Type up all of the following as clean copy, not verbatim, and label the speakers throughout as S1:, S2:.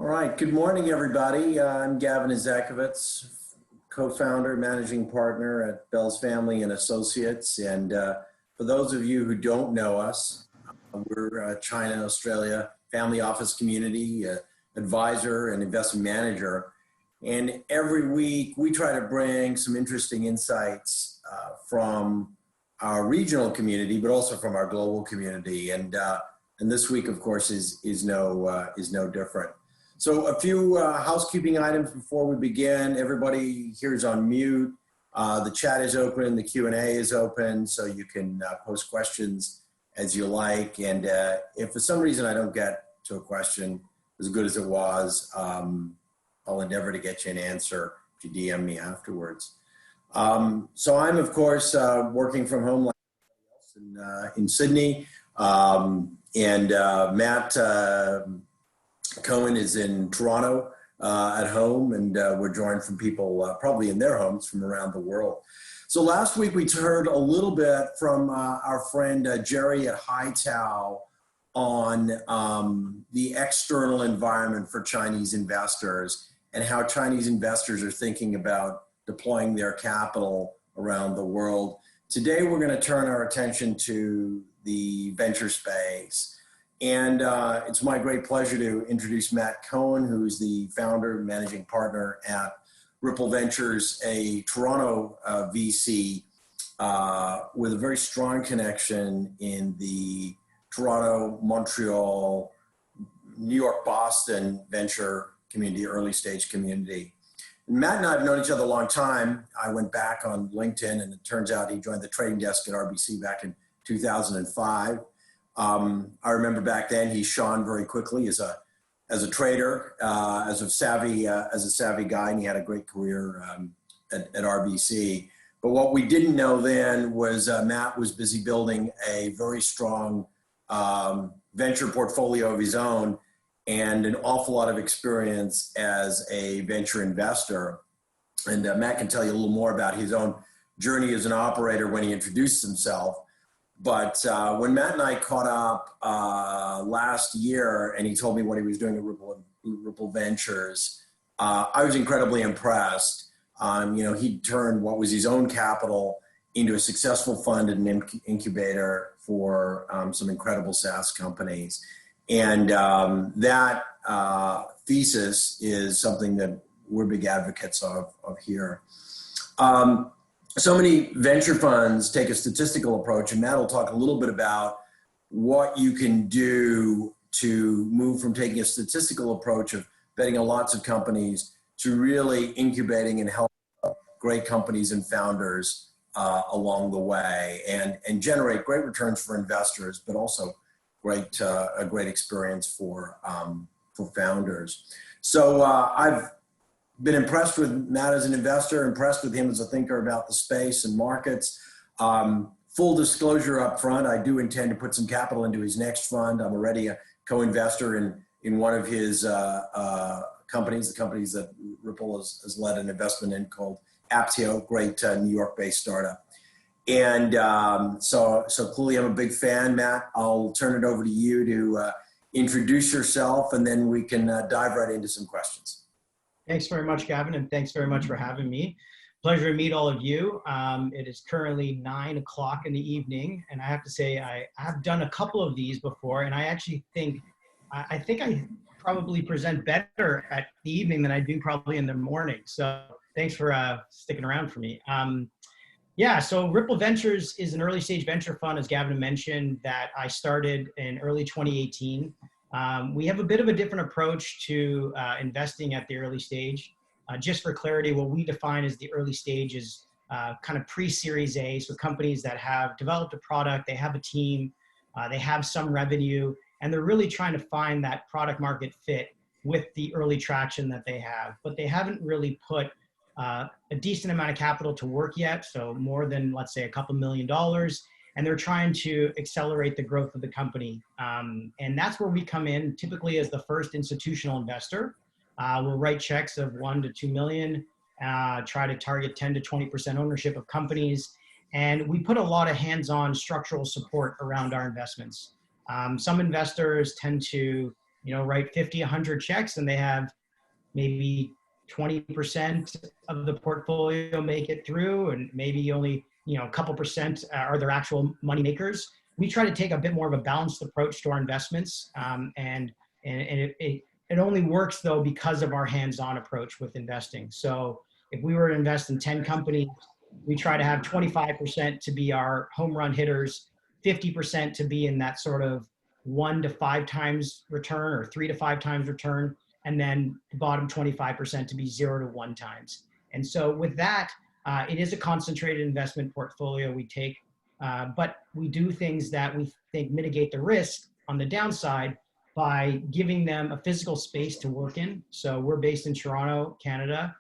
S1: All right, good morning, everybody. I'm Gavin Ezekowitz, co-founder, managing partner at Belz Family Associates. And for those of you who don't know us, we're a China, Australia family office community, advisor and investment manager. And every week we try to bring some interesting insights from our regional community, but also from our global community. And this week, of course, is no different. So a few housekeeping items before we begin. Everybody here is on mute. The chat is open, the Q&A is open, so you can post questions as you like. And if for some reason I don't get to a question as good as it was, I'll endeavor to get you an answer if you DM me afterwards. So I'm, of course, working from home like everybody else in Sydney. Matt Cohen is in Toronto at home, and we're joined from people probably in their homes from around the world. So last week we heard a little bit from our friend Jerry at Hightow on the external environment for Chinese investors and how Chinese investors are thinking about deploying their capital around the world. Today we're going to turn our attention to the venture space. And it's my great pleasure to introduce Matt Cohen, who's the founder and managing partner at Ripple Ventures, a Toronto VC with a very strong connection in the Toronto, Montreal, New York, Boston venture community, early stage community. And Matt and I have known each other a long time. I went back on LinkedIn, and it turns out he joined the trading desk at RBC back in 2005. I remember back then he shone very quickly as a trader, as a savvy guy, and he had a great career at RBC. But what we didn't know then was Matt was busy building a very strong venture portfolio of his own and an awful lot of experience as a venture investor. And Matt can tell you a little more about his own journey as an operator when he introduced himself. But when Matt and I caught up last year and he told me what he was doing at Ripple Ventures, I was incredibly impressed. He turned what was his own capital into a successful fund and an incubator for some incredible SaaS companies. And that thesis is something that we're big advocates of here. So many venture funds take a statistical approach, and Matt will talk a little bit about what you can do to move from taking a statistical approach of betting on lots of companies to really incubating and helping great companies and founders along the way and generate great returns for investors, but also a great experience for founders. So I've been impressed with Matt as an investor, impressed with him as a thinker about the space and markets. Full disclosure up front, I do intend to put some capital into his next fund. I'm already a co-investor in one of his companies, the companies that Ripple has led an investment in called Aptio, great New York-based startup. And so clearly I'm a big fan. Matt, I'll turn it over to you to introduce yourself, and then we can dive right into some questions.
S2: Thanks very much, Gavin, and thanks very much for having me. Pleasure to meet all of you. It is currently 9 o'clock in the evening, and I have to say I have done a couple of these before, and I actually think I probably present better at the evening than I do probably in the morning. So thanks for sticking around for me. So Ripple Ventures is an early stage venture fund, as Gavin mentioned, that I started in early 2018. We have a bit of a different approach to investing at the early stage. Just for clarity, what we define as the early stage is kind of pre-Series A, so companies that have developed a product, they have a team, they have some revenue, and they're really trying to find that product market fit with the early traction that they have. But they haven't really put a decent amount of capital to work yet, so more than, let's say, a couple $1 million. And they're trying to accelerate the growth of the company. And that's where we come in, typically as the first institutional investor. We'll write checks of 1 to 2 million, try to target 10 to 20% ownership of companies. And we put a lot of hands-on structural support around our investments. Some investors tend to write 50, 100 checks, and they have maybe 20% of the portfolio make it through, and maybe only, a couple percent are their actual money makers. We try to take a bit more of a balanced approach to our investments. And it only works though because of our hands-on approach with investing. So if we were to invest in 10 companies, we try to have 25% to be our home run hitters, 50% to be in that sort of 1 to 5 times return or 3 to 5 times return, and then the bottom 25% to be 0 to 1 times. And so with that, it is a concentrated investment portfolio we take, but we do things that we think mitigate the risk on the downside by giving them a physical space to work in. So we're based in Toronto, Canada.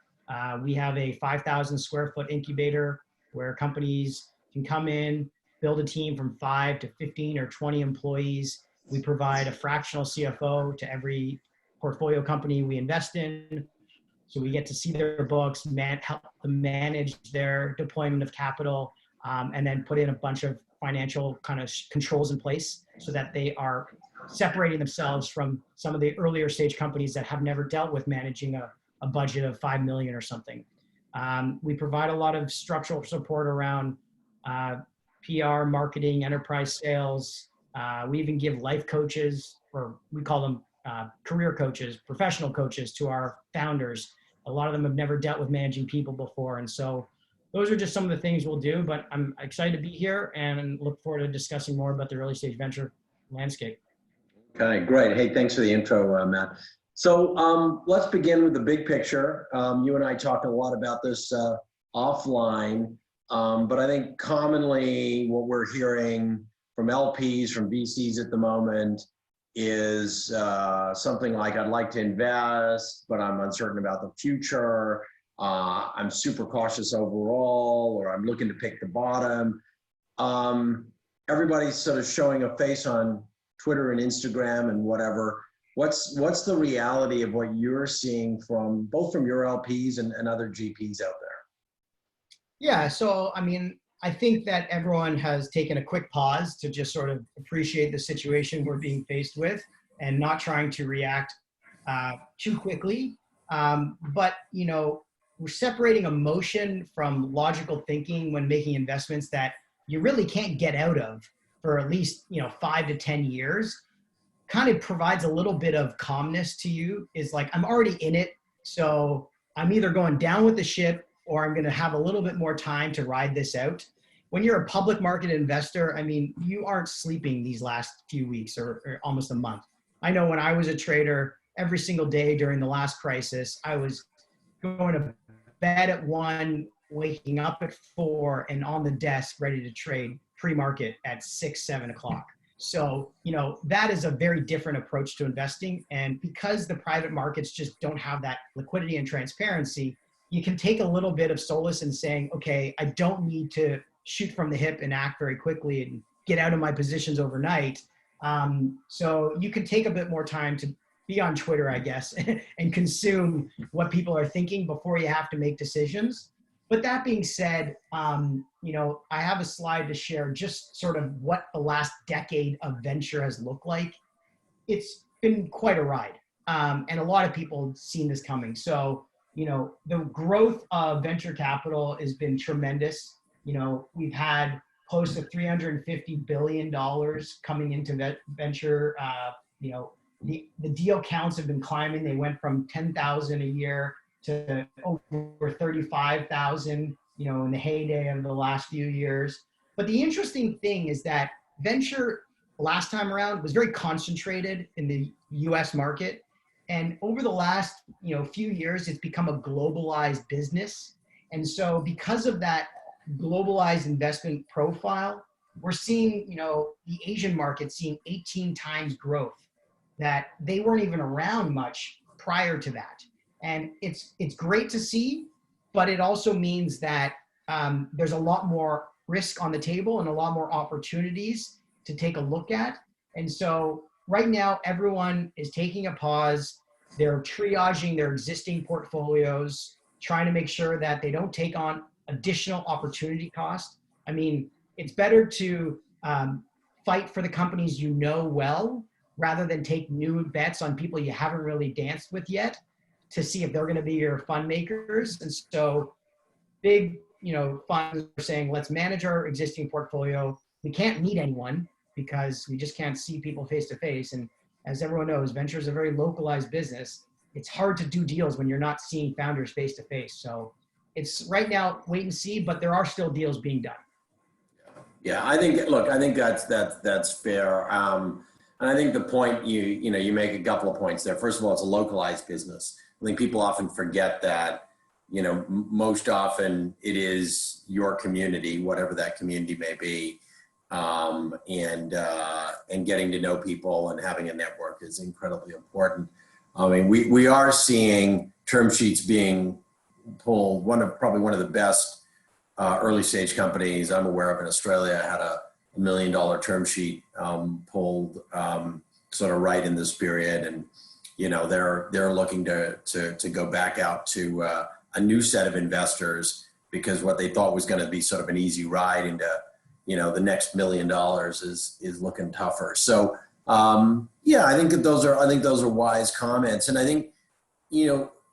S2: We have a 5,000 square foot incubator where companies can come in, build a team from 5 to 15 or 20 employees. We provide a fractional CFO to every portfolio company we invest in. So we get to see their books, help them manage their deployment of capital, and then put in a bunch of financial kind of controls in place so that they are separating themselves from some of the earlier stage companies that have never dealt with managing a budget of 5 million or something. We provide a lot of structural support around PR, marketing, enterprise sales. We even give life coaches, or we call them career coaches, professional coaches, to our founders. A lot of them have never dealt with managing people before. And so those are just some of the things we'll do, but I'm excited to be here and look forward to discussing more about the early stage venture landscape.
S1: Okay, great. Hey, thanks for the intro, Matt. So let's begin with the big picture. You and I talked a lot about this offline, but I think commonly what we're hearing from LPs, from VCs at the moment is something like, I'd like to invest, but I'm uncertain about the future. I'm super cautious overall, or I'm looking to pick the bottom. Everybody's sort of showing a face on Twitter and Instagram and whatever. What's the reality of what you're seeing from both from your LPs and other GPs out there?
S2: Yeah, so I mean, I think that everyone has taken a quick pause to just sort of appreciate the situation we're being faced with and not trying to react too quickly. But, we're separating emotion from logical thinking when making investments that you really can't get out of for at least, 5 to 10 years. Kind of provides a little bit of calmness to you. Is like, I'm already in it. So I'm either going down with the ship or I'm going to have a little bit more time to ride this out. When you're a public market investor, I mean, you aren't sleeping these last few weeks or almost a month. I know when I was a trader, every single day during the last crisis, I was going to bed at 1, waking up at 4, and on the desk ready to trade pre-market at 6, 7 o'clock. So, that is a very different approach to investing. And because the private markets just don't have that liquidity and transparency, you can take a little bit of solace in saying, okay, I don't need to shoot from the hip and act very quickly and get out of my positions overnight. So you can take a bit more time to be on Twitter, I guess, and consume what people are thinking before you have to make decisions. But that being said, I have a slide to share just sort of what the last decade of venture has looked like. It's been quite a ride. And a lot of people have seen this coming. So, the growth of venture capital has been tremendous. We've had close to $350 billion coming into venture. The deal counts have been climbing. They went from 10,000 a year to over 35,000, in the heyday of the last few years. But the interesting thing is that venture last time around was very concentrated in the US market. And over the last, few years, it's become a globalized business. And so because of that globalized investment profile, we're seeing, the Asian market seeing 18 times growth that they weren't even around much prior to that. And it's great to see, but it also means that there's a lot more risk on the table and a lot more opportunities to take a look at. And so right now, everyone is taking a pause. They're triaging their existing portfolios, trying to make sure that they don't take on additional opportunity cost. I mean, it's better to fight for the companies well rather than take new bets on people you haven't really danced with yet to see if they're going to be your fund makers. And so big, funds are saying, let's manage our existing portfolio. We can't meet anyone because we just can't see people face to face. And as everyone knows, venture is a very localized business. It's hard to do deals when you're not seeing founders face to face. So it's right now wait and see, but there are still deals being done.
S1: Yeah, I think that's fair. And I think the point you make a couple of points there. First of all, it's a localized business. I think people often forget that, most often it is your community, whatever that community may be, and getting to know people and having a network is incredibly important. I mean, we are seeing term sheets being pulled. Probably one of the best early stage companies I'm aware of in Australia had a $1 million term sheet pulled sort of right in this period, and they're looking to go back out to a new set of investors, because what they thought was going to be sort of an easy ride into the next $1 million is looking tougher. So I think those are wise comments, and I think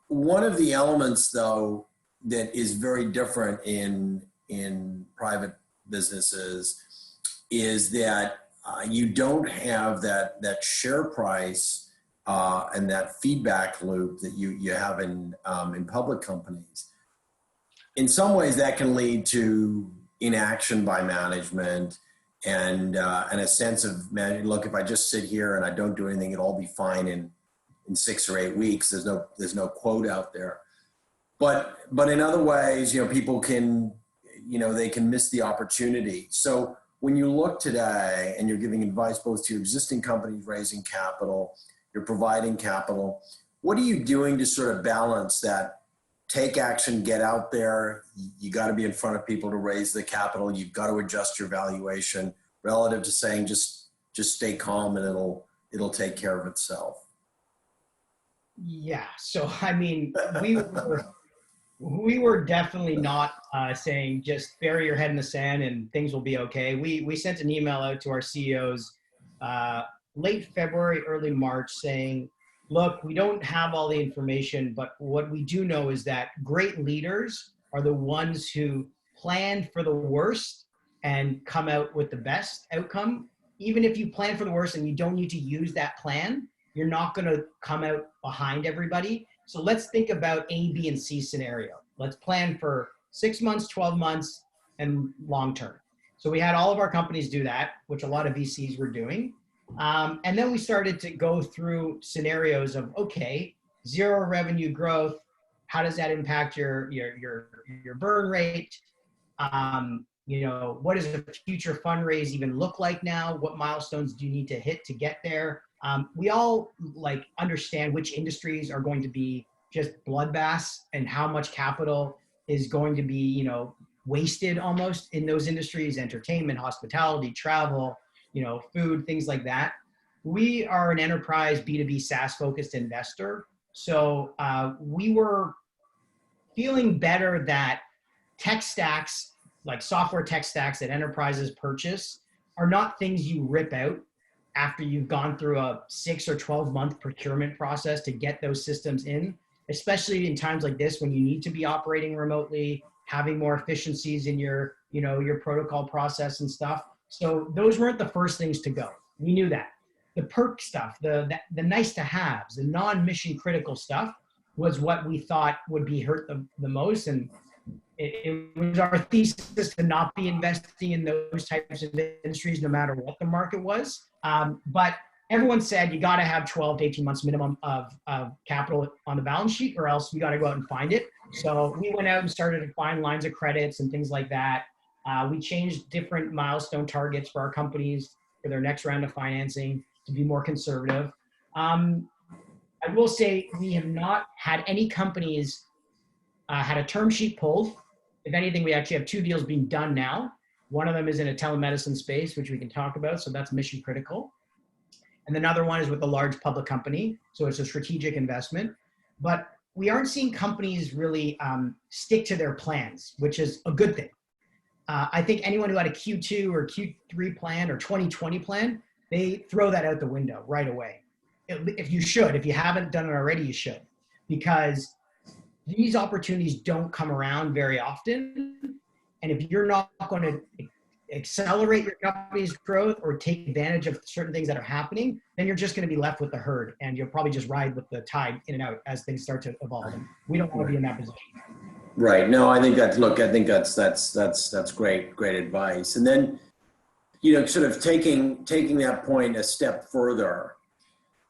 S1: one of the elements though that is very different in private businesses is that you don't have that share price and that feedback loop that you have in public companies. In some ways, that can lead to inaction by management and a sense of, look, if I just sit here and I don't do anything, it'll all be fine in 6 or 8 weeks. There's no quote out there. But in other ways, people can, they can miss the opportunity. So when you look today and you're giving advice both to your existing companies raising capital, you're providing capital, what are you doing to sort of balance that? Take action, get out there. You got to be in front of people to raise the capital. You've got to adjust your valuation relative to saying just stay calm and it'll take care of itself.
S2: Yeah. So I mean, we were definitely not saying just bury your head in the sand and things will be okay. We sent an email out to our CEOs late February, early March saying, look, we don't have all the information, but what we do know is that great leaders are the ones who plan for the worst and come out with the best outcome. Even if you plan for the worst and you don't need to use that plan, you're not going to come out behind everybody. So let's think about A, B, and C scenario. Let's plan for 6 months, 12 months, and long term. So we had all of our companies do that, which a lot of VCs were doing. And then we started to go through scenarios of, okay, zero revenue growth. How does that impact your burn rate? What does a future fundraise even look like now? What milestones do you need to hit to get there? We all understand which industries are going to be just bloodbaths and how much capital is going to be, wasted almost in those industries: entertainment, hospitality, travel, food, things like that. We are an enterprise B2B SaaS focused investor. So we were feeling better that tech stacks, like software tech stacks that enterprises purchase, are not things you rip out after you've gone through a 6 or 12 month procurement process to get those systems in, especially in times like this when you need to be operating remotely, having more efficiencies in your protocol process and stuff. So those weren't the first things to go. We knew that. The perk stuff, the nice to haves, the non-mission critical stuff was what we thought would be hurt the most. And it was our thesis to not be investing in those types of industries no matter what the market was. But everyone said you got to have 12 to 18 months minimum of capital on the balance sheet, or else we got to go out and find it. So we went out and started to find lines of credits and things like that. We changed different milestone targets for our companies for their next round of financing to be more conservative. I will say we have not had any companies had a term sheet pulled. If anything, we actually have 2 deals being done now. One of them is in a telemedicine space, which we can talk about. So that's mission critical. And another one is with a large public company. So it's a strategic investment. But we aren't seeing companies really stick to their plans, which is a good thing. I think anyone who had a Q2 or Q3 plan or 2020 plan, they throw that out the window right away. If you haven't done it already, you should, because these opportunities don't come around very often. And if you're not going to accelerate your company's growth or take advantage of certain things that are happening, then you're just going to be left with the herd, and you'll probably just ride with the tide in and out as things start to evolve. And we don't want to be in that position.
S1: Right. No, I think that's great advice. And then, sort of taking that point a step further.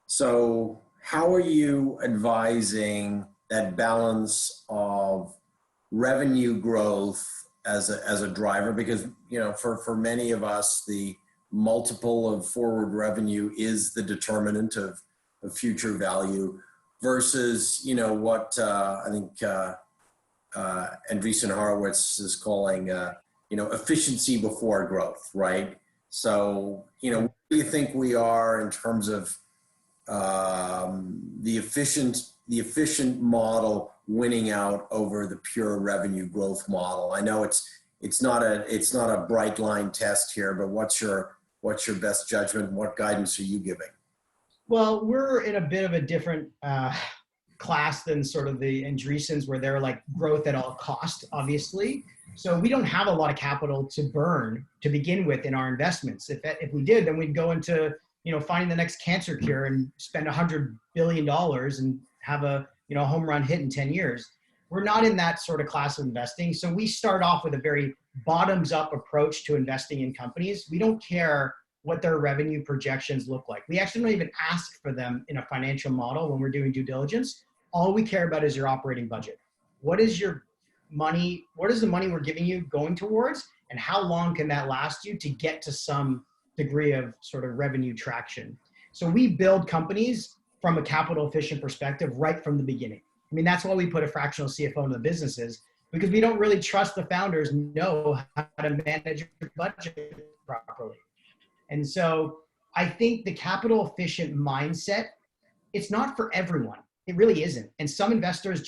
S1: So how are you advising that balance of revenue growth as a driver? Because, for many of us, the multiple of forward revenue is the determinant of future value versus, what I think Andreessen Horowitz is calling, efficiency before growth, right? So, where do you think we are in terms of the efficient model winning out over the pure revenue growth model? I know it's not a bright line test here, but what's your best judgment? What guidance are you giving?
S2: Well, we're in a bit of a different class than sort of the Andreessens, where they're like growth at all cost, obviously. So we don't have a lot of capital to burn to begin with in our investments. If we did, then we'd go into finding the next cancer cure and spend $100 billion and have a home run hit in 10 years. We're not in that sort of class of investing. So we start off with a very bottoms up approach to investing in companies. We don't care what their revenue projections look like. We actually don't even ask for them in a financial model when we're doing due diligence. All we care about is your operating budget. What is the money we're giving you going towards, and how long can that last you to get to some degree of sort of revenue traction? So we build companies from a capital efficient perspective right from the beginning. I mean, that's why we put a fractional CFO into the businesses, because we don't really trust the founders know how to manage your budget properly. And so I think the capital efficient mindset, it's not for everyone. It really isn't. And some investors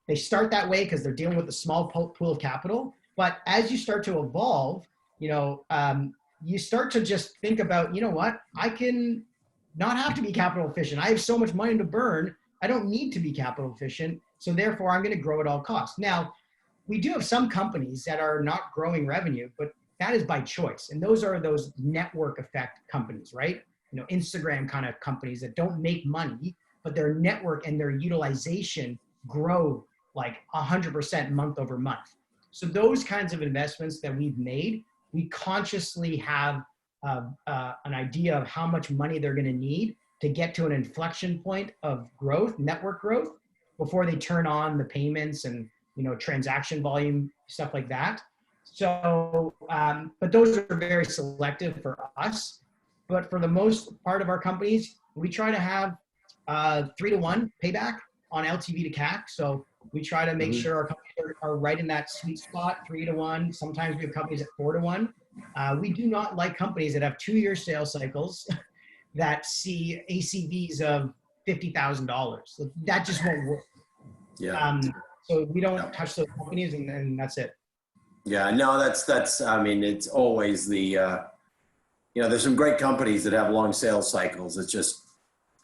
S2: they start that way because they're dealing with a small pool of capital. But as you start to evolve, you start to just think about, what, I can not have to be capital efficient. I have so much money to burn. I don't need to be capital efficient. So therefore, I'm going to grow at all costs. Now, we do have some companies that are not growing revenue, but that is by choice. And those are those network effect companies, right? Instagram kind of companies that don't make money, but their network and their utilization grow like 100% month over month. So those kinds of investments that we've made, we consciously have an idea of how much money they're going to need to get to an inflection point of growth, network growth, before they turn on the payments and transaction volume, stuff like that. So, but those are very selective for us. But for the most part of our companies, we try to have 3-to-1 payback on LTV to CAC. So we try to make sure our companies are right in that sweet spot, 3-to-1. Sometimes we have companies at 4-to-1. We do not like companies that have 2-year sales cycles that see ACVs of $50,000. So that just won't work.
S1: Yeah.
S2: So we don't touch those companies, and that's it.
S1: Yeah, no, that's, I mean, it's always the, there's some great companies that have long sales cycles. It's just,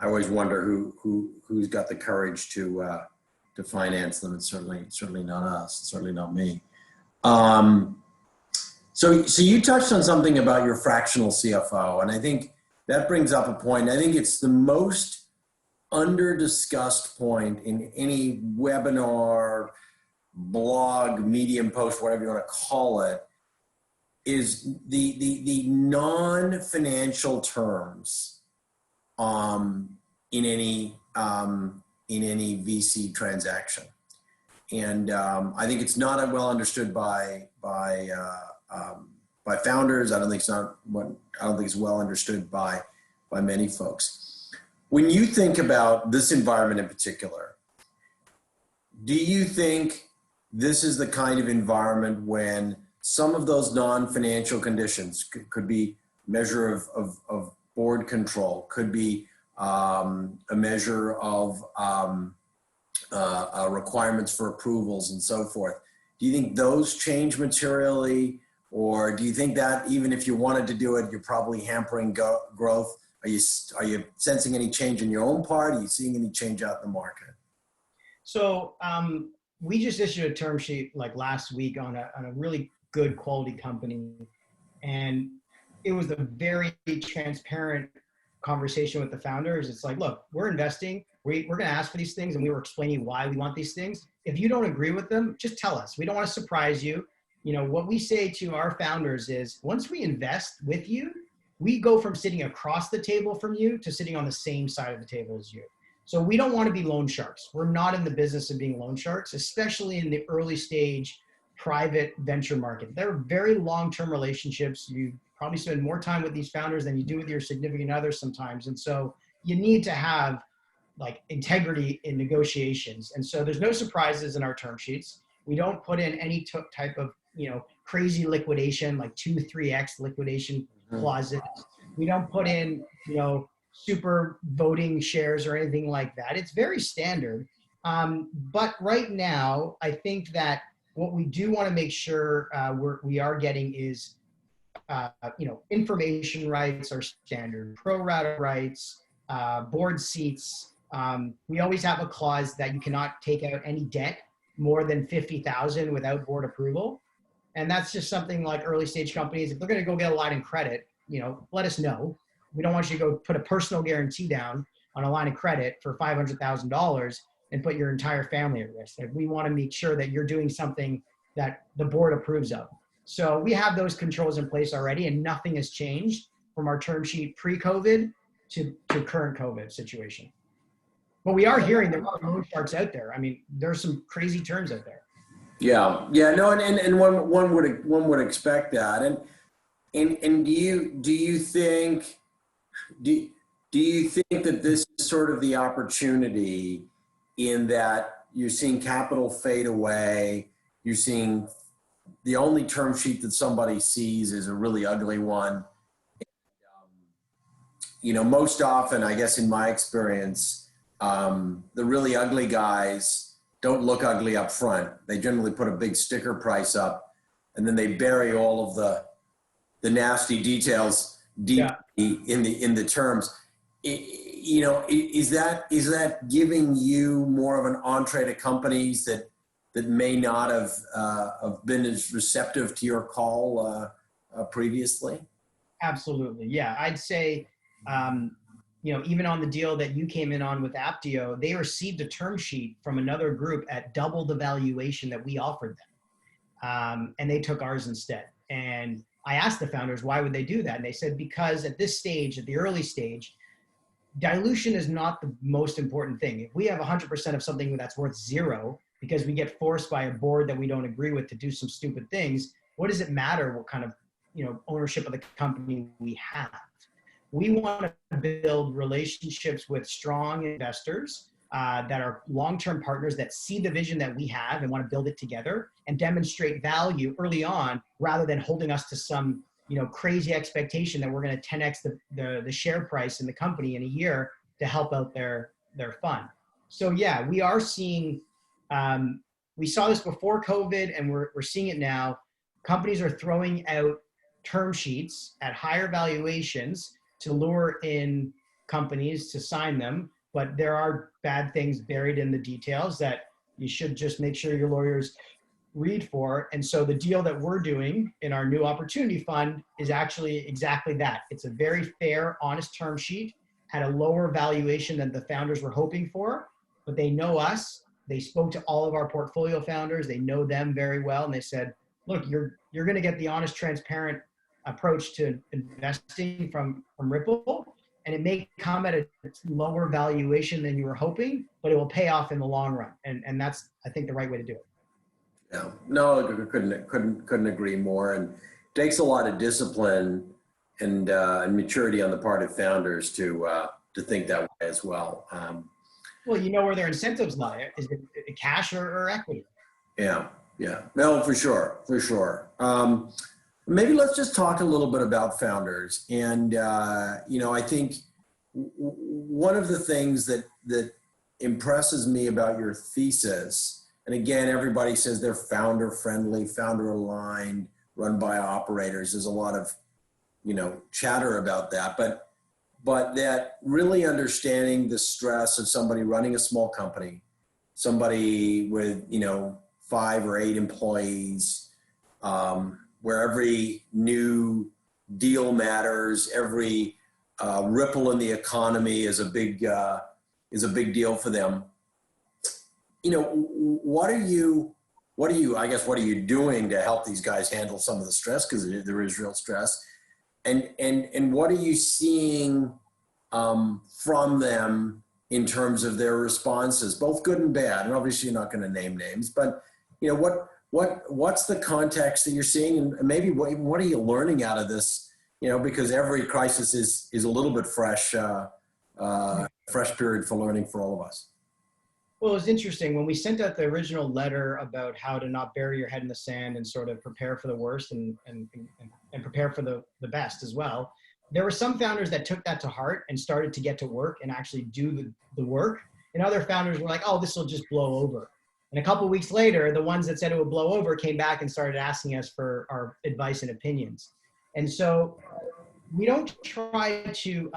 S1: I always wonder who's got the courage to finance them. It's certainly not us. It's certainly not me. So you touched on something about your fractional CFO, and I think that brings up a point. I think it's the most under-discussed point in any webinar, blog, Medium post, whatever you want to call it, is the non-financial terms in any VC transaction. And I think it's not well understood by founders. I don't think it's well understood by many folks. When you think about this environment in particular, do you think this is the kind of environment when some of those non-financial conditions could be measure of board control, could be a measure of requirements for approvals and so forth? Do you think those change materially, or do you think that even if you wanted to do it, you're probably hampering growth Are you sensing any change in your own part? Are you seeing any change out in the market?
S2: So we just issued a term sheet like last week on a really good quality company. And it was a very transparent conversation with the founders. It's like, look, we're investing. We're going to ask for these things, and we were explaining why we want these things. If you don't agree with them, just tell us. We don't want to surprise you. You know, what we say to our founders is once we invest with you, we go from sitting across the table from you to sitting on the same side of the table as you. So we don't want to be loan sharks. We're not in the business of being loan sharks, especially in the early stage private venture market. They're very long-term relationships. You probably spend more time with these founders than you do with your significant others sometimes. And so you need to have like integrity in negotiations. And so there's no surprises in our term sheets. We don't put in any type of, you know, crazy liquidation, like 2-3x liquidation clauses. We don't put in, you know, super voting shares or anything like that. It's very standard. But right now, I think that what we do want to make sure we are getting is, you know, information rights are standard, pro rata rights, board seats. We always have a clause that you cannot take out any debt more than $50,000 without board approval. And that's just something like early stage companies, if they're going to go get a line of credit, you know, let us know. We don't want you to go put a personal guarantee down on a line of credit for $500,000 and put your entire family at risk. Like, we want to make sure that you're doing something that the board approves of. So we have those controls in place already, and nothing has changed from our term sheet pre-COVID to current COVID situation. But we are hearing there are loan sharks out there. I mean, there's some crazy terms out there.
S1: Yeah, no, and one would expect that. And do you think that this is sort of the opportunity in that you're seeing capital fade away, you're seeing the only term sheet that somebody sees is a really ugly one. You know, most often, I guess in my experience, the really ugly guys don't look ugly up front. They generally put a big sticker price up, and then they bury all of the nasty details deep in the terms. You know, is that giving you more of an entree to companies that may not have been as receptive to your call previously?
S2: Absolutely, yeah. I'd say, you know, even on the deal that you came in on with Aptio, they received a term sheet from another group at double the valuation that we offered them, and they took ours instead. And I asked the founders, why would they do that? And they said, because at this stage, at the early stage, dilution is not the most important thing. If we have 100% of something that's worth zero because we get forced by a board that we don't agree with to do some stupid things, what does it matter what kind of, you know, ownership of the company we have? We want to build relationships with strong investors that are long-term partners that see the vision that we have and want to build it together and demonstrate value early on, rather than holding us to some, you know, crazy expectation that we're going to 10x the share price in the company in a year to help out their fund. So yeah, we are seeing, we saw this before COVID, and we're seeing it now. Companies are throwing out term sheets at higher valuations to lure in companies to sign them, but there are bad things buried in the details that you should just make sure your lawyers read for. And so the deal that we're doing in our new opportunity fund is actually exactly that. It's a very fair, honest term sheet at a lower valuation than the founders were hoping for, but they know us. They spoke to all of our portfolio founders. They know them very well. And they said, look, you're going to get the honest, transparent approach to investing from Ripple, and it may come at a lower valuation than you were hoping, but it will pay off in the long run. And that's, I think, the right way to do it.
S1: Yeah, no, I couldn't agree more. And it takes a lot of discipline and maturity on the part of founders to think that way as well.
S2: Well, you know where their incentives lie. Is it cash or equity?
S1: Yeah. No, for sure. Maybe let's just talk a little bit about founders. And, you know, I think one of the things that impresses me about your thesis, and again, everybody says they're founder friendly, founder aligned, run by operators. There's a lot of, you know, chatter about that. But but that really understanding the stress of somebody running a small company, somebody with, 5 or 8 employees, where every new deal matters, every ripple in the economy is a big deal for them. What are you doing to help these guys handle some of the stress? Because there is real stress. And what are you seeing from them in terms of their responses, both good and bad? And obviously you're not going to name names, but what's the context that you're seeing, and maybe what are you learning out of this? Because every crisis is a little bit fresh period for learning for all of us.
S2: Well, it's interesting. When we sent out the original letter about how to not bury your head in the sand and sort of prepare for the worst and prepare for the best as well, there were some founders that took that to heart and started to get to work and actually do the work. And other founders were like, oh, this will just blow over. And a couple of weeks later, the ones that said it would blow over came back and started asking us for our advice and opinions. And so we don't try to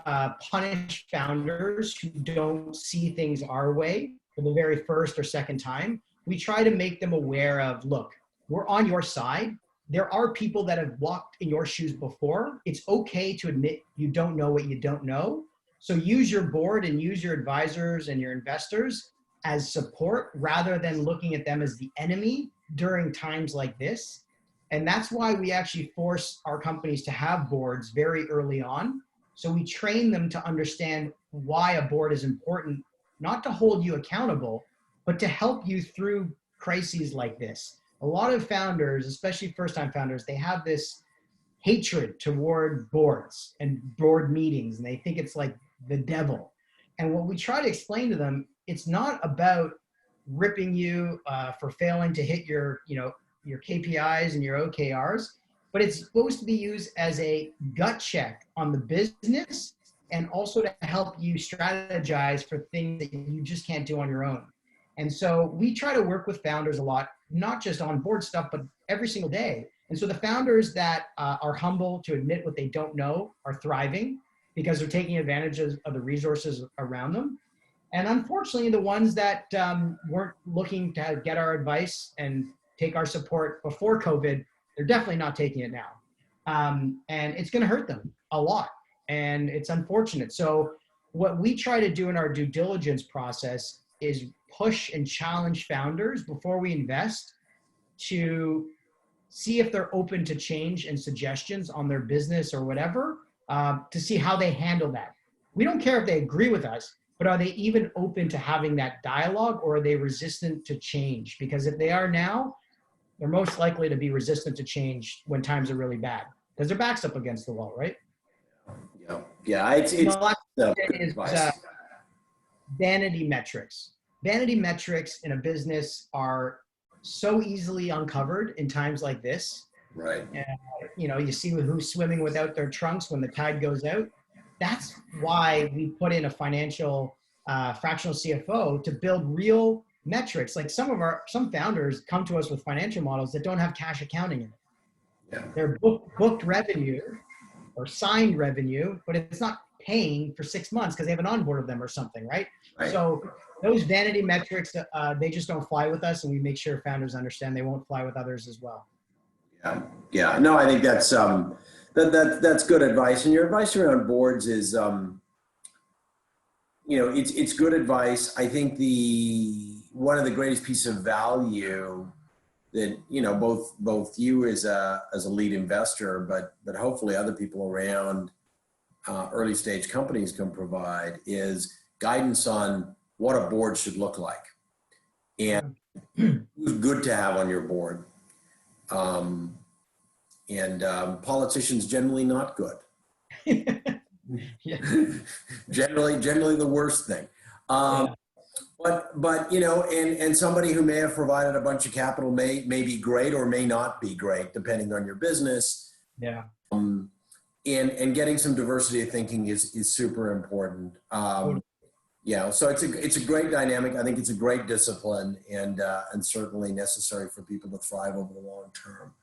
S2: punish founders who don't see things our way for the very first or second time. We try to make them aware of, look, we're on your side. There are people that have walked in your shoes before. It's okay to admit you don't know what you don't know. So use your board and use your advisors and your investors as support rather than looking at them as the enemy during times like this. And that's why we actually force our companies to have boards very early on. So we train them to understand why a board is important, not to hold you accountable, but to help you through crises like this. A lot of founders, especially first-time founders, they have this hatred toward boards and board meetings, and they think it's like the devil. And what we try to explain to them, it's not about ripping you for failing to hit your KPIs and your OKRs, but it's supposed to be used as a gut check on the business and also to help you strategize for things that you just can't do on your own. And so we try to work with founders a lot, not just on board stuff, but every single day. And so the founders that are humble to admit what they don't know are thriving because they're taking advantage of the resources around them. And unfortunately, the ones that weren't looking to get our advice and take our support before COVID, they're definitely not taking it now. And it's going to hurt them a lot. And it's unfortunate. So what we try to do in our due diligence process is push and challenge founders before we invest to see if they're open to change and suggestions on their business or whatever, to see how they handle that. We don't care if they agree with us, but are they even open to having that dialogue, or are they resistant to change? Because if they are now, they're most likely to be resistant to change when times are really bad because their back's up against the wall, right?
S1: Yeah. It's
S2: vanity metrics. Vanity metrics in a business are so easily uncovered in times like this.
S1: Right.
S2: You see who's swimming without their trunks when the tide goes out. That's why we put in a financial fractional CFO to build real metrics. Like some founders come to us with financial models that don't have cash accounting in it.
S1: Yeah.
S2: They're booked revenue or signed revenue, but it's not paying for 6 months because they haven't onboarded them or something, right? So those vanity metrics, they just don't fly with us, and we make sure founders understand they won't fly with others as well.
S1: Yeah. No, I think that's that's good advice. And your advice around boards is, it's good advice. I think one of the greatest pieces of value that both you as a lead investor, but hopefully other people around early stage companies can provide is guidance on what a board should look like and who's good to have on your board. Politicians generally not good. Generally the worst thing. But and somebody who may have provided a bunch of capital may be great or may not be great depending on your business.
S2: Yeah.
S1: And getting some diversity of thinking is super important. So it's a great dynamic. I think it's a great discipline and certainly necessary for people to thrive over the long term.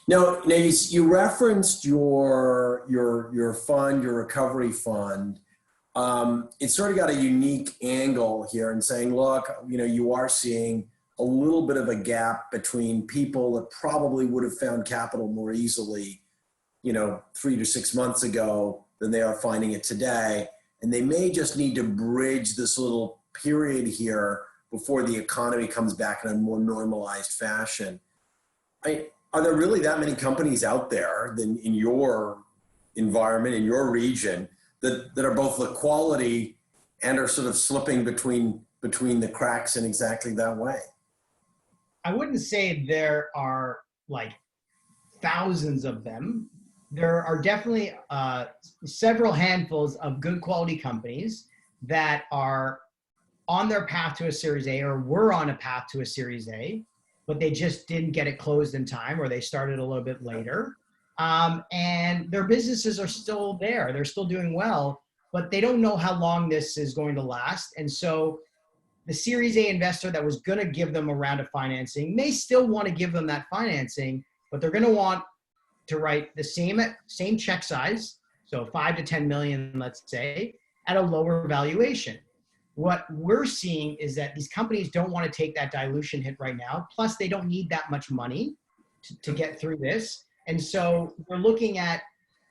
S1: Now you referenced your fund, your recovery fund. It's sort of got a unique angle here in saying, look, you are seeing a little bit of a gap between people that probably would have found capital more easily, 3 to 6 months ago than they are finding it today. And they may just need to bridge this little period here before the economy comes back in a more normalized fashion. Are there really that many companies out there in your environment, in your region, that are both the quality and are sort of slipping between the cracks in exactly that way?
S2: I wouldn't say there are like thousands of them. There are definitely several handfuls of good quality companies that are on their path to a Series A or were on a path to a Series A, but they just didn't get it closed in time, or they started a little bit later. And their businesses are still there. They're still doing well, but they don't know how long this is going to last. And so the Series A investor that was going to give them a round of financing may still want to give them that financing, but they're going to want to write the same check size, so 5 to 10 million, let's say, at a lower valuation. What we're seeing is that these companies don't want to take that dilution hit right now. Plus, they don't need that much money to get through this. And so we're looking at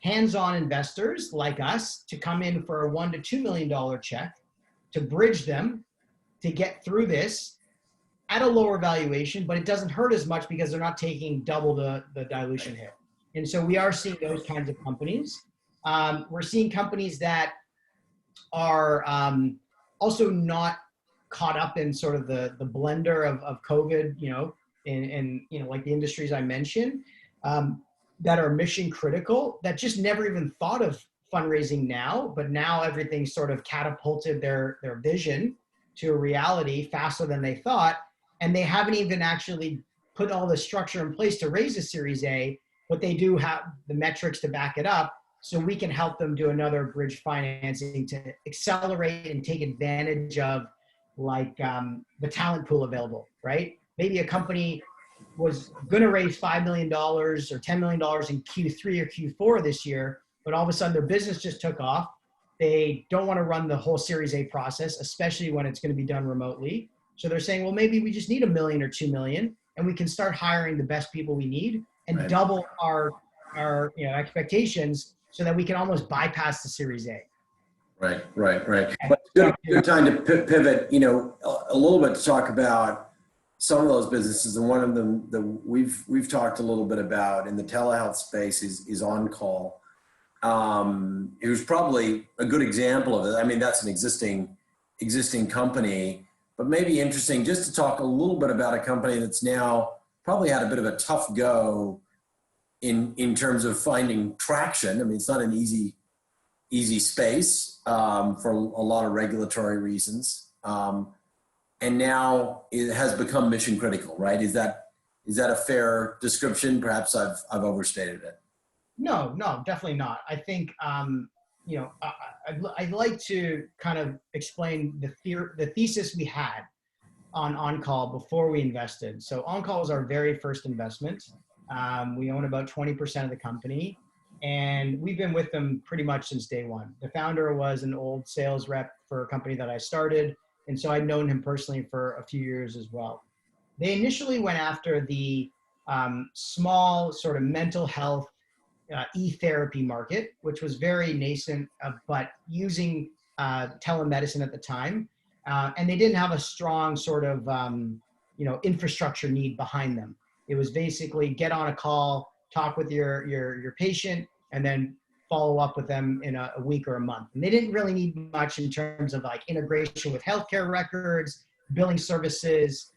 S2: hands-on investors like us to come in for a $1 to $2 million check to bridge them to get through this at a lower valuation, but it doesn't hurt as much because they're not taking double the dilution hit. And so we are seeing those kinds of companies. We're seeing companies that are also not caught up in sort of the blender of COVID, in like the industries I mentioned, that are mission critical, that just never even thought of fundraising now, but now everything's sort of catapulted their vision to a reality faster than they thought. And they haven't even actually put all the structure in place to raise a Series A, but they do have the metrics to back it up. So we can help them do another bridge financing to accelerate and take advantage of the talent pool available, right? Maybe a company was going to raise $5 million or $10 million in Q3 or Q4 this year, but all of a sudden their business just took off. They don't want to run the whole Series A process, especially when it's going to be done remotely. So they're saying, well, maybe we just need $1 million or $2 million, and we can start hiring the best people we need and double our expectations so that we can almost bypass the Series A.
S1: Right. But good time to pivot, a little bit to talk about some of those businesses. And one of them that we've talked a little bit about in the telehealth space is On Call. It was probably a good example of it. I mean, that's an existing company, but maybe interesting just to talk a little bit about a company that's now probably had a bit of a tough go in terms of finding traction. I mean, it's not an easy space for a lot of regulatory reasons. And now it has become mission critical, right? Is that a fair description? Perhaps I've overstated it.
S2: No, definitely not. I think, I'd like to kind of explain the thesis we had on On-Call before we invested. So On-Call was our very first investment. We own about 20% of the company, and we've been with them pretty much since day one. The founder was an old sales rep for a company that I started, and so I'd known him personally for a few years as well. They initially went after the small sort of mental health e-therapy market, which was very nascent, but using telemedicine at the time. And they didn't have a strong sort of, infrastructure need behind them. It was basically get on a call, talk with your patient, and then follow up with them in a week or a month. And they didn't really need much in terms of like integration with healthcare records, billing services,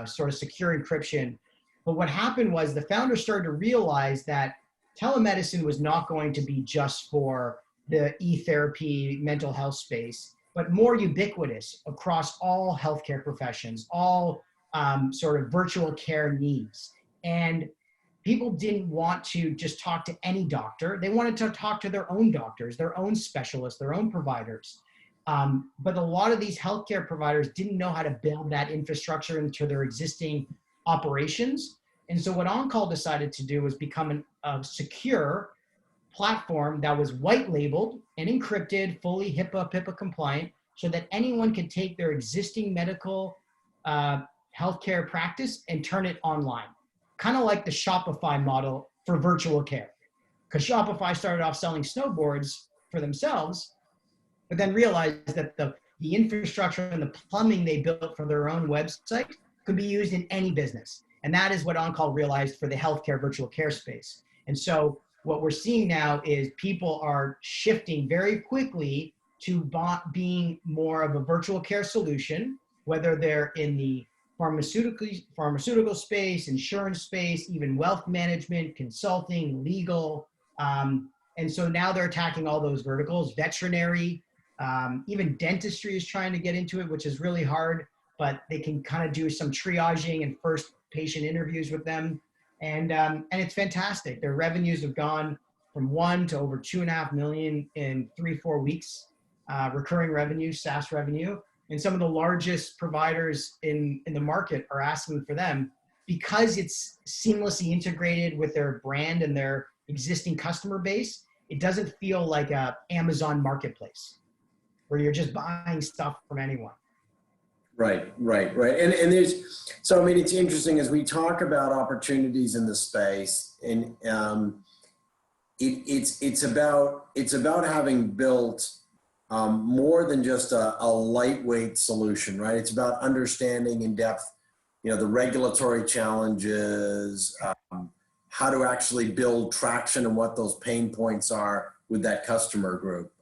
S2: sort of secure encryption. But what happened was the founder started to realize that telemedicine was not going to be just for the e-therapy mental health space, but more ubiquitous across all healthcare professions, all sort of virtual care needs. And people didn't want to just talk to any doctor. They wanted to talk to their own doctors, their own specialists, their own providers. But a lot of these healthcare providers didn't know how to build that infrastructure into their existing operations. And so what OnCall decided to do was become a secure platform that was white labeled and encrypted, fully HIPAA compliant, so that anyone could take their existing medical healthcare practice and turn it online. Kind of like the Shopify model for virtual care. Because Shopify started off selling snowboards for themselves, but then realized that the infrastructure and the plumbing they built for their own website could be used in any business. And that is what OnCall realized for the healthcare virtual care space. And so what we're seeing now is people are shifting very quickly to being more of a virtual care solution, whether they're in the pharmaceutical space, insurance space, even wealth management, consulting, legal. And so now they're attacking all those verticals, veterinary, even dentistry is trying to get into it, which is really hard, but they can kind of do some triaging and first patient interviews with them. And it's fantastic. Their revenues have gone from 1 to over 2.5 million in 3-4 weeks, recurring revenue, SaaS revenue. And some of the largest providers in the market are asking for them because it's seamlessly integrated with their brand and their existing customer base. It doesn't feel like a Amazon marketplace where you're just buying stuff from anyone.
S1: Right. And there's, so, I mean, it's interesting as we talk about opportunities in the space, and it's about having built more than just a lightweight solution, right? It's about understanding in depth, the regulatory challenges, how to actually build traction and what those pain points are with that customer group.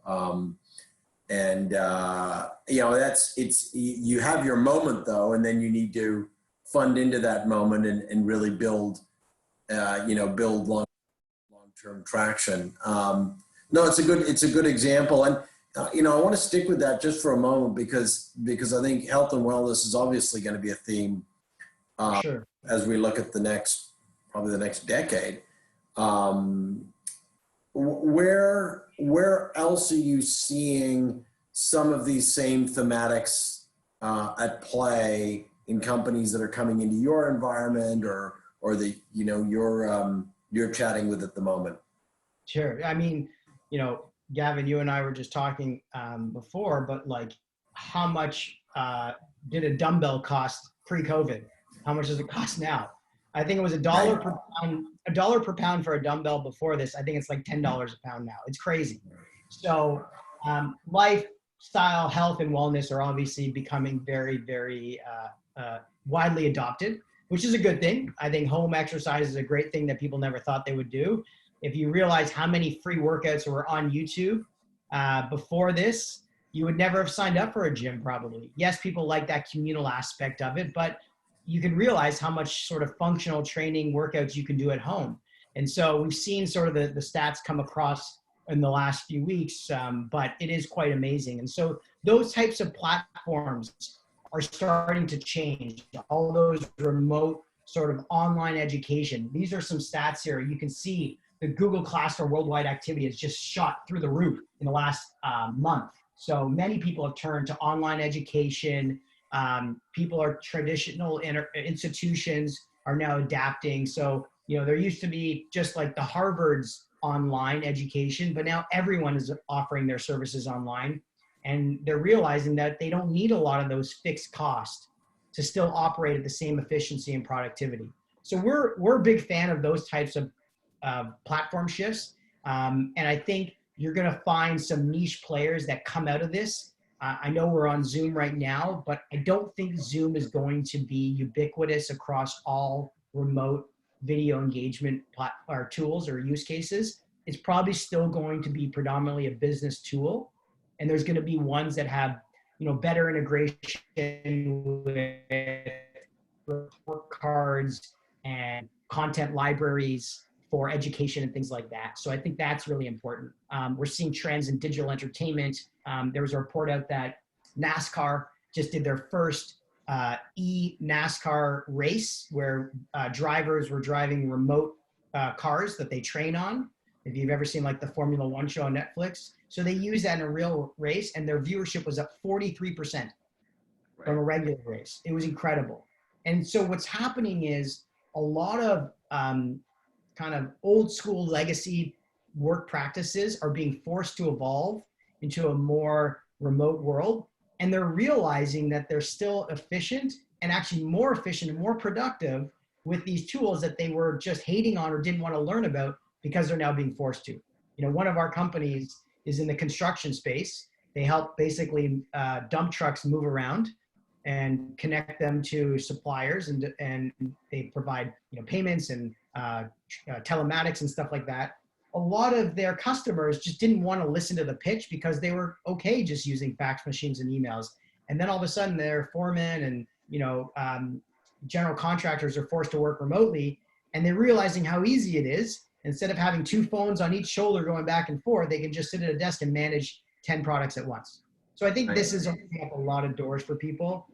S1: You have your moment though, and then you need to fund into that moment and really build long-term traction. No, it's a good example. And, I want to stick with that just for a moment because I think health and wellness is obviously going to be a theme
S2: Sure.
S1: as we look at probably the next decade. Where else are you seeing some of these same thematics at play in companies that are coming into your environment or that you're chatting with at the moment?
S2: Sure. I mean, Gavin, you and I were just talking before, but like, how much did a dumbbell cost pre-COVID? How much does it cost now? I think it was $1 per pound, $1 per pound for a dumbbell before this. I think it's like $10 a pound now. It's crazy. So lifestyle, health, and wellness are obviously becoming very, very widely adopted, which is a good thing. I think home exercise is a great thing that people never thought they would do. If you realize how many free workouts were on YouTube before this, you would never have signed up for a gym probably. Yes, people like that communal aspect of it, but you can realize how much sort of functional training workouts you can do at home. And so we've seen sort of the stats come across in the last few weeks, but it is quite amazing. And so those types of platforms are starting to change. All those remote sort of online education. These are some stats here. You can see the Google Classroom worldwide activity has just shot through the roof in the last month. So many people have turned to online education. People are traditional institutions are now adapting. So, there used to be just like the Harvard's online education, but now everyone is offering their services online. And they're realizing that they don't need a lot of those fixed costs to still operate at the same efficiency and productivity. So we're a big fan of those types of platform shifts. And I think you're going to find some niche players that come out of this. I know we're on Zoom right now, but I don't think Zoom is going to be ubiquitous across all remote video engagement tools or use cases. It's probably still going to be predominantly a business tool. And there's going to be ones that have, better integration with report cards and content libraries for education and things like that. So I think that's really important. We're seeing trends in digital entertainment. There was a report out that NASCAR just did their first NASCAR race where drivers were driving remote cars that they train on. If you've ever seen like the Formula One show on Netflix. So they used that in a real race and their viewership was up 43% from a regular race. It was incredible. And so what's happening is a lot of kind of old school legacy work practices are being forced to evolve into a more remote world. And they're realizing that they're still efficient and actually more efficient and more productive with these tools that they were just hating on or didn't want to learn about because they're now being forced to. You know, one of our companies is in the construction space. They help basically dump trucks move around and connect them to suppliers, and they provide, you know, payments and telematics and stuff like that. A lot of their customers just didn't want to listen to the pitch because they were okay just using fax machines and emails. And then all of a sudden their foremen and, you know, general contractors are forced to work remotely, and they're realizing how easy it is. Instead of having two phones on each shoulder going back and forth, they can just sit at a desk and manage 10 products at once. So I think this is opening up a lot of doors for people.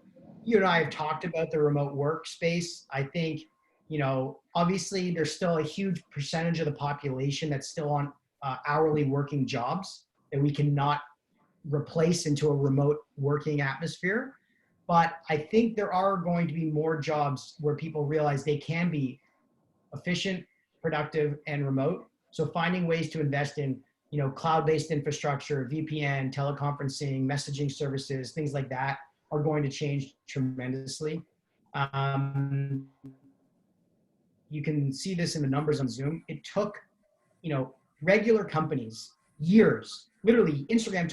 S2: You and I have talked about the remote workspace. I think, you know, obviously there's still a huge percentage of the population that's still on hourly working jobs that we cannot replace into a remote working atmosphere. But I think there are going to be more jobs where people realize they can be efficient, productive, and remote. So finding ways to invest in, you know, cloud-based infrastructure, VPN, teleconferencing, messaging services, things like that are going to change tremendously. You can see this in the numbers on Zoom. It took, you know, regular companies years. Literally, Instagram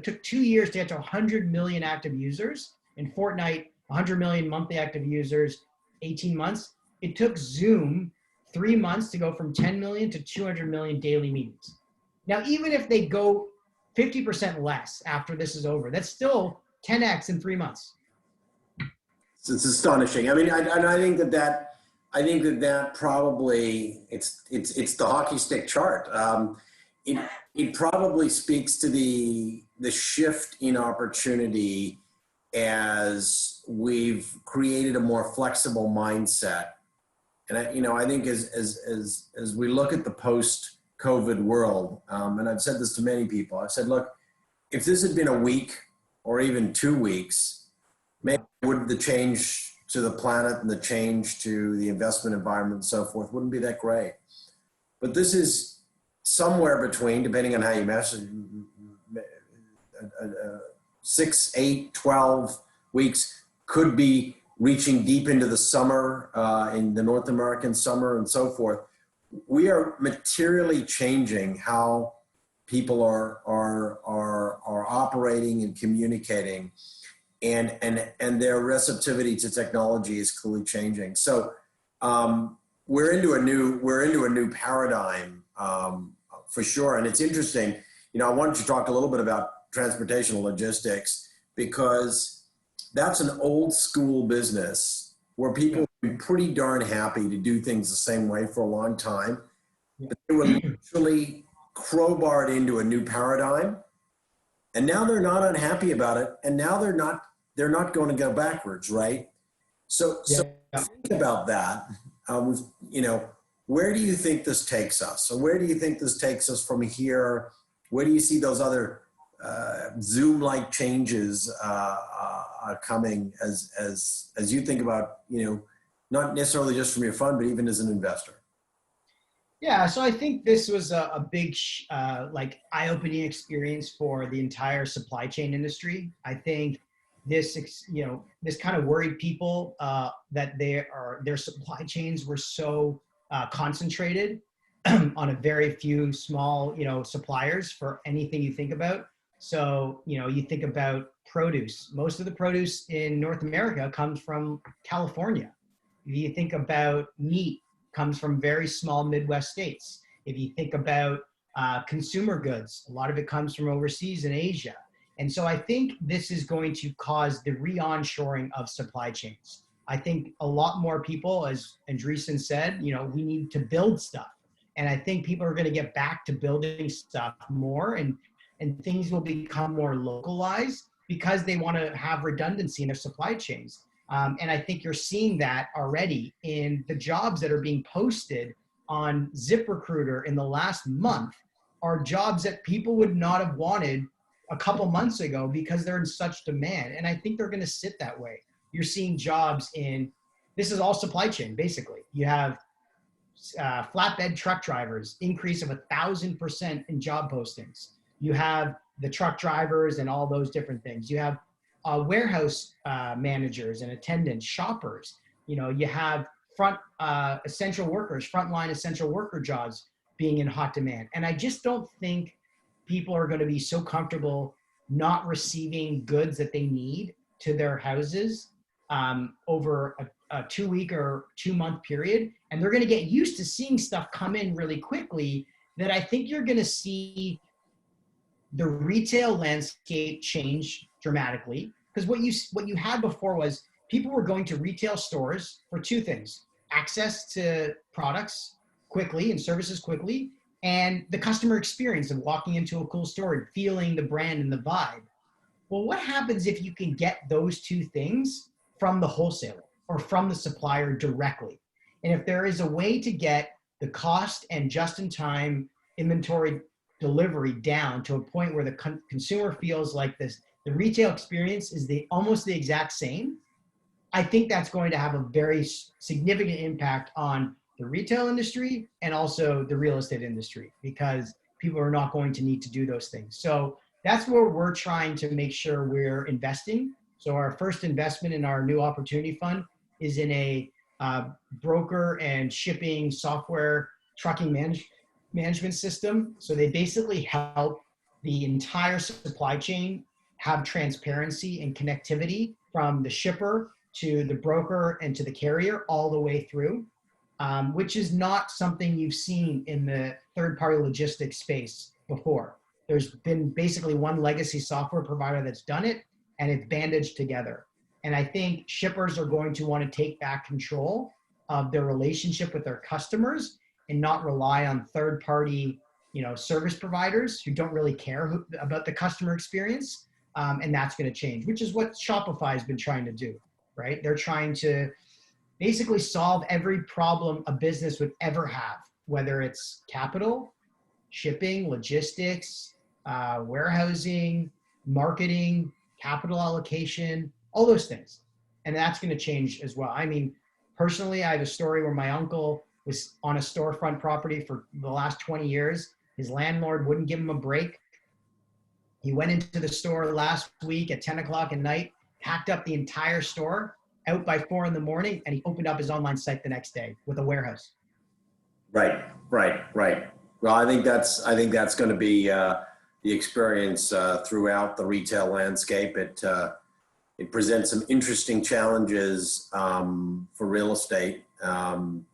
S2: took 2 years to get to 100 million active users. In Fortnite, 100 million monthly active users, 18 months. It took Zoom 3 months to go from 10 million to 200 million daily meetings. Now, even if they go 50% less after this is over, that's still 10x in 3 months.
S1: It's astonishing. I mean, I think that probably it's the hockey stick chart. It probably speaks to the shift in opportunity as we've created a more flexible mindset. And I think as we look at the post-COVID world, and I've said this to many people, I've said, look, if this had been a week or even 2 weeks, maybe would the change to the planet and the change to the investment environment and so forth wouldn't be that great. But this is somewhere between, depending on how you measure, 6, 8, 12 weeks, could be reaching deep into the summer, in the North American summer and so forth. We are materially changing how people are operating and communicating, and their receptivity to technology is clearly changing. So we're into a new paradigm for sure. And it's interesting. You know, I wanted to talk a little bit about transportation and logistics, because that's an old school business where people have been pretty darn happy to do things the same way for a long time. But they were literally crowbarred into a new paradigm, and now they're not unhappy about it, and now they're not going to go backwards, right? So think about that. You know, where do you think this takes us? So where do you think this takes us from here? Where do you see those other Zoom-like changes coming as you think about, you know, not necessarily just from your fund, but even as an investor?
S2: Yeah, so I think this was a big, like, eye-opening experience for the entire supply chain industry. I think this, you know, this kind of worried people that their supply chains were so concentrated on a very few small, you know, suppliers for anything you think about. So, you know, you think about produce. Most of the produce in North America comes from California. If you think about meat, comes from very small Midwest states. If you think about consumer goods, a lot of it comes from overseas in Asia. And so I think this is going to cause the re-onshoring of supply chains. I think a lot more people, as Andreessen said, you know, we need to build stuff. And I think people are going to get back to building stuff more, and things will become more localized because they want to have redundancy in their supply chains. And I think you're seeing that already in the jobs that are being posted on ZipRecruiter in the last month are jobs that people would not have wanted a couple months ago because they're in such demand. And I think they're going to sit that way. You're seeing jobs in, this is all supply chain, basically. You have flatbed truck drivers, increase of 1,000% in job postings. You have the truck drivers and all those different things. You have warehouse managers and attendants, shoppers. You know, you have frontline essential worker jobs being in hot demand. And I just don't think people are going to be so comfortable not receiving goods that they need to their houses over a 2-week or 2-month period. And they're going to get used to seeing stuff come in really quickly, that I think you're going to see the retail landscape change dramatically. Because what you had before was people were going to retail stores for 2 things: access to products quickly and services quickly, and the customer experience of walking into a cool store and feeling the brand and the vibe. Well, what happens if you can get those 2 things from the wholesaler or from the supplier directly? And if there is a way to get the cost and just-in-time inventory delivery down to a point where the consumer feels like the retail experience is almost the exact same, I think that's going to have a very significant impact on the retail industry and also the real estate industry, because people are not going to need to do those things. So that's where we're trying to make sure we're investing. So our first investment in our new opportunity fund is in a broker and shipping software trucking management system. So they basically help the entire supply chain have transparency and connectivity from the shipper to the broker and to the carrier all the way through, which is not something you've seen in the third-party logistics space before. There's been basically one legacy software provider that's done it, and it's bandaged together. And I think shippers are going to want to take back control of their relationship with their customers and not rely on third-party, service providers who don't really care about the customer experience. And that's going to change, which is what Shopify has been trying to do, right? They're trying to basically solve every problem a business would ever have, whether it's capital, shipping, logistics, warehousing, marketing, capital allocation, all those things. And that's going to change as well. I mean, personally, I have a story where my uncle was on a storefront property for the last 20 years. His landlord wouldn't give him a break. He went into the store last week at 10 o'clock at night, packed up the entire store out by 4 in the morning, and he opened up his online site the next day with a warehouse.
S1: Right. Well, I think that's going to be the experience throughout the retail landscape. It presents some interesting challenges for real estate, and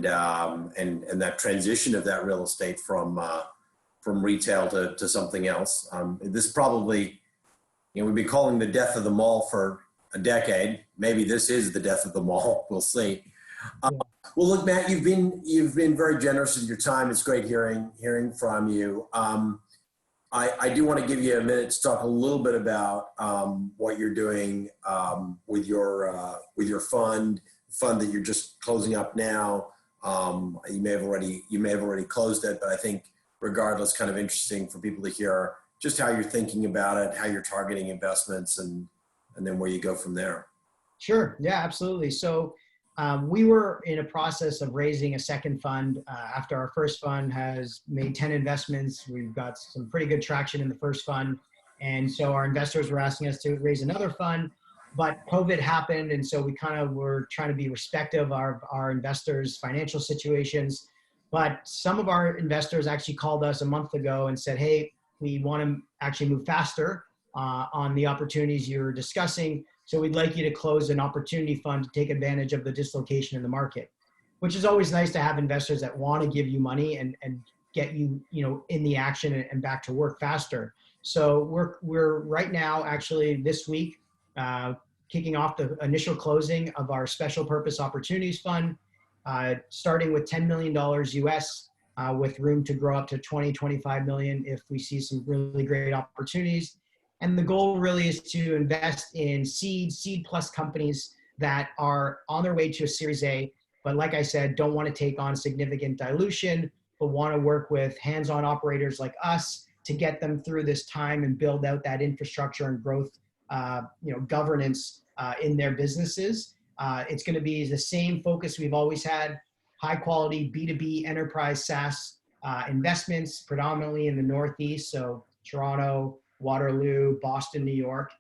S1: that transition of that real estate from retail to something else. This probably, we've been calling the death of the mall for a decade. Maybe this is the death of the mall. We'll see. Well, look, Matt, you've been very generous with your time. It's great hearing from you. I do want to give you a minute to talk a little bit about what you're doing with your fund that you're just closing up now. You may have already closed it, but I think regardless, kind of interesting for people to hear just how you're thinking about it, how you're targeting investments, and then where you go from there.
S2: Sure. Yeah, absolutely. So we were in a process of raising a second fund after our first fund has made 10 investments. We've got some pretty good traction in the first fund. And so our investors were asking us to raise another fund, but COVID happened. And so we kind of were trying to be respectful of our investors' financial situations. But some of our investors actually called us a month ago and said, hey, we want to actually move faster on the opportunities you're discussing. So we'd like you to close an opportunity fund to take advantage of the dislocation in the market, which is always nice to have investors that want to give you money and get you, in the action and back to work faster. So we're right now, actually this week, kicking off the initial closing of our special purpose opportunities fund, starting with $10 million US, with room to grow up to 25 million if we see some really great opportunities. And the goal really is to invest in seed plus companies that are on their way to a Series A, but like I said, don't want to take on significant dilution, but want to work with hands-on operators like us to get them through this time and build out that infrastructure and growth, governance in their businesses. It's going to be the same focus we've always had, high quality B2B enterprise SaaS investments, predominantly in the Northeast, so Toronto, Waterloo, Boston, New York.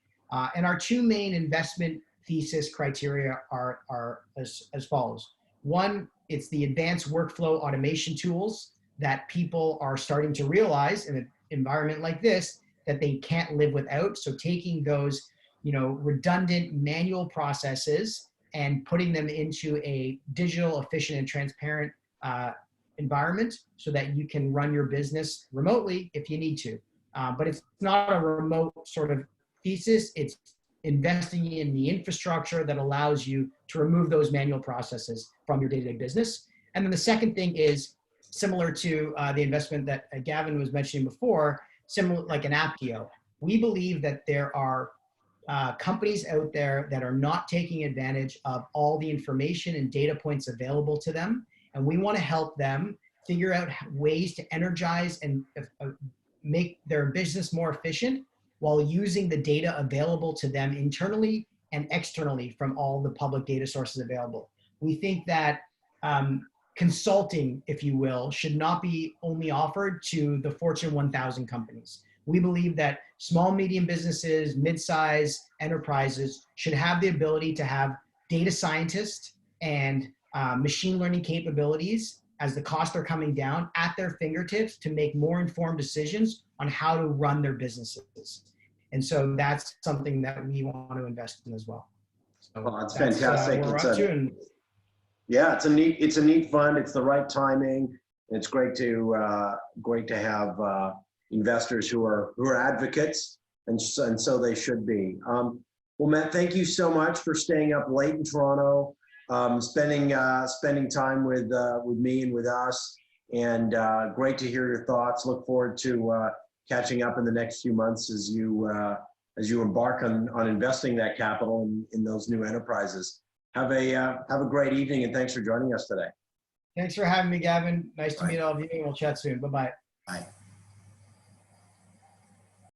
S2: And our two main investment thesis criteria are as follows. One, it's the advanced workflow automation tools that people are starting to realize in an environment like this that they can't live without. So taking those, redundant manual processes and putting them into a digital, efficient, and transparent environment so that you can run your business remotely if you need to. But it's not a remote sort of thesis. It's investing in the infrastructure that allows you to remove those manual processes from your day-to-day business. And then the second thing is similar to the investment that Gavin was mentioning before, similar like an Apptio. We believe that there are companies out there that are not taking advantage of all the information and data points available to them. And we want to help them figure out ways to energize and make their business more efficient while using the data available to them internally and externally from all the public data sources available. We think that consulting, if you will, should not be only offered to the Fortune 1000 companies. We believe that small, medium businesses, mid-size enterprises should have the ability to have data scientists and machine learning capabilities as the costs are coming down at their fingertips to make more informed decisions on how to run their businesses. And so that's something that we want to invest in as well. So
S1: well, it's fantastic.
S2: Yeah,
S1: it's a neat fund. It's the right timing. It's great to have investors who are advocates, and so they should be. Well, Matt, thank you so much for staying up late in Toronto, spending time with me and with us, and great to hear your thoughts. Look forward to catching up in the next few months as you embark on investing that capital in those new enterprises. Have a great evening, and thanks for joining us today.
S2: Thanks for having me, Gavin. Nice to meet all of you. We'll chat soon. Bye-bye.
S1: Bye.